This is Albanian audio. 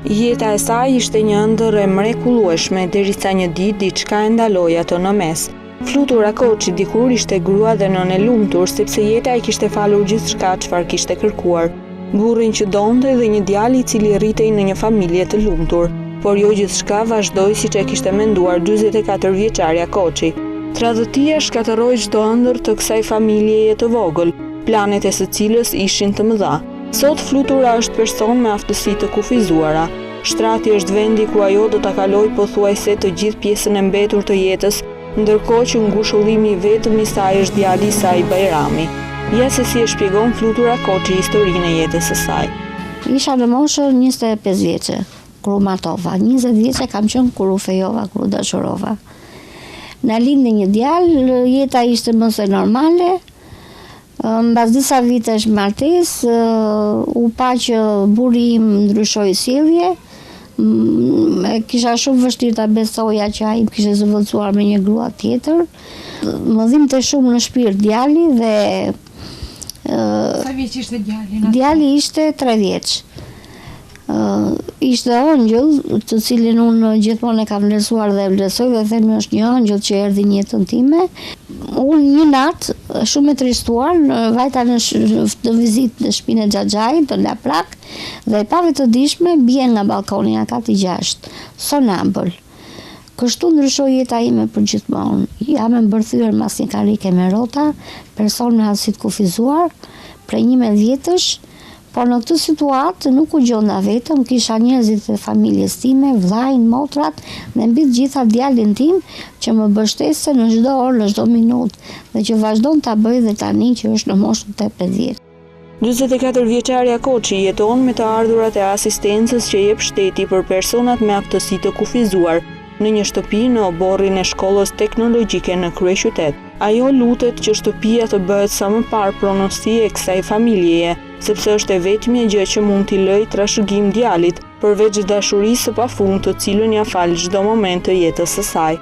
Jeta e saj ishte një ëndër e mrekullueshme derisa një ditë diçka e ndaloi ato në mes. Flutura Koçi dikur ishte grua dhe nën e lumtur sepse jeta i kishte falur gjithçka çfarë kishte kërkuar. Burrin që donte dhe një djalë i cili rritej në një familje të lumtur, por jo gjithçka vazhdoi siç e kishte menduar 44 vjeçarja Koçi. Tradhtia shkatërroi çdo ëndër të kësaj familjeje të vogël, planet e së cilës ishin të mëdha. Sot Flutura është person me aftësi të kufizuara. Shtrati është vendi ku ajo do ta kalojë pothuajse të gjithë pjesën e mbetur të jetës, ndërkohë që ngushëllimi i vetëm i saj është djali i saj Bajrami. Ja se si e shpjegon Flutura Koçi historinë e jetës së saj. Isha në moshën 25 vjeçe, kur u martova. 20 vjeçe kam qenë kur u fejova, kur u dashurova. Na lindi një djalë, jeta ishte mëse normale. Mbas disa vitesh martesë, u pa që burri im ndryshoi sjellje. Kisha shumë vështirë ta besoja që ai kishte zëvendësuar me një grua tjetër. Më dhimbte shumë në shpirt djali dhe Sa vjeç ishte djali? Djali ishte 3 vjeç. Ishte ëngjëll, të cilin unë gjithmonë e kam vlerësuar dhe e vlerësoj dhe them është një ëngjëll që erdhi në jetën time. Unë një natë, shumë e tristuar, vajta në vizitë në shtëpinë e xhaxhait, në Laprak, dhe e pave të dishme bie nga balkoni nga kati 6, sonambël. Kështu ndryshoi jeta ime përgjithmonë. Jam e mbërthyer mas një karike me rrota, person me aftësi të kufizuar, prej 11 vjetësh. Por në këtë situatë nuk u gjonda vetëm, kisha njerëzit e familjes time, vllajin, motrat, dhe mbi të gjitha djalin tim që më mbështeste në çdo orë, në çdo minutë, dhe që vazhdon ta bëj dhe tani që është në moshën 80 vjeç. 44 vjeçarja Koçi jeton me të ardhurat e asistencës që jep shteti për personat me aftësi të kufizuar në një shtëpi në oborrin e shkollës teknologjike në kryeqytet. Ajo lutet që shtëpia të bëhet sa më parë pronësi e kësaj familjeje, sepse është e vetmja gjë që mund t'i lëjë trashëgim djalit, përveç dashurisë së pafundë të cilën ja fal çdo moment të jetës së saj.